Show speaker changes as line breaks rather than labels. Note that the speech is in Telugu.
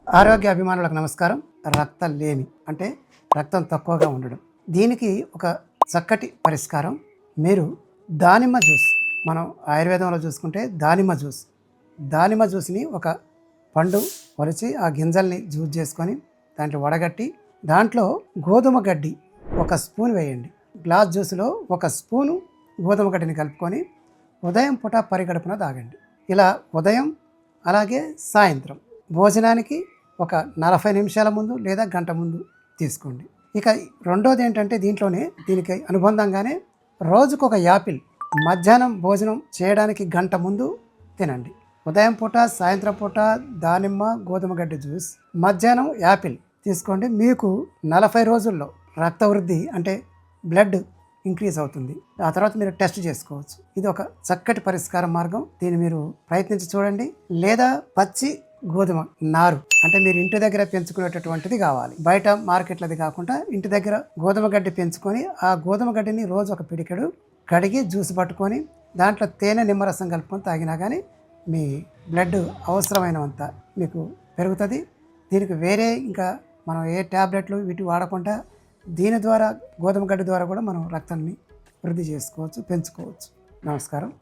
ఆరోగ్య అభిమానులకు నమస్కారం. రక్తలేమి అంటే రక్తం తక్కువగా ఉండడం, దీనికి ఒక చక్కటి పరిష్కారం. మీరు దానిమ్మ జ్యూస్, మనం ఆయుర్వేదంలో చూసుకుంటే దానిమ్మ జ్యూస్ని ఒక పండు ఒలిచి ఆ గింజల్ని జ్యూస్ చేసుకొని దాంట్లో వడగట్టి దాంట్లో గోధుమ గడ్డి ఒక స్పూన్ వేయండి. గ్లాస్ జ్యూస్లో ఒక స్పూను గోధుమ గడ్డిని కలుపుకొని ఉదయం పూట పరిగడుపున తాగండి. ఇలా ఉదయం అలాగే సాయంత్రం భోజనానికి ఒక 40 నిమిషాల ముందు లేదా గంట ముందు తీసుకోండి. ఇక రెండోది ఏంటంటే దీనికి అనుబంధంగానే రోజుకొక యాపిల్ మధ్యాహ్నం భోజనం చేయడానికి గంట ముందు తినండి. ఉదయం పూట సాయంత్రం పూట దానిమ్మ గోధుమ గడ్డి జ్యూస్, మధ్యాహ్నం యాపిల్ తీసుకోండి. మీకు 40 రోజుల్లో రక్త వృద్ధి అంటే బ్లడ్ ఇంక్రీజ్ అవుతుంది. ఆ తర్వాత మీరు టెస్ట్ చేసుకోవచ్చు. ఇది ఒక చక్కటి పరిష్కార మార్గం. దీన్ని మీరు ప్రయత్నించి చూడండి. లేదా పచ్చి గోధుమ నారు అంటే మీరు ఇంటి దగ్గర పెంచుకునేటటువంటిది కావాలి. బయట మార్కెట్లది కాకుండా ఇంటి దగ్గర గోధుమ గడ్డి పెంచుకొని ఆ గోధుమ గడ్డిని రోజు ఒక పిడికెడు కడిగి జ్యూస్ పట్టుకొని దాంట్లో తేనె నిమ్మరసం కలుపుకొని తాగినా కానీ మీ బ్లడ్ అవసరమైనంత మీకు పెరుగుతుంది. దీనికి వేరే ఇంకా మనం ఏ ట్యాబ్లెట్లు వీటి వాడకుండా దీని ద్వారా గోధుమ గడ్డి ద్వారా కూడా మనం రక్తాన్ని వృద్ధి చేసుకోవచ్చు, పెంచుకోవచ్చు. నమస్కారం.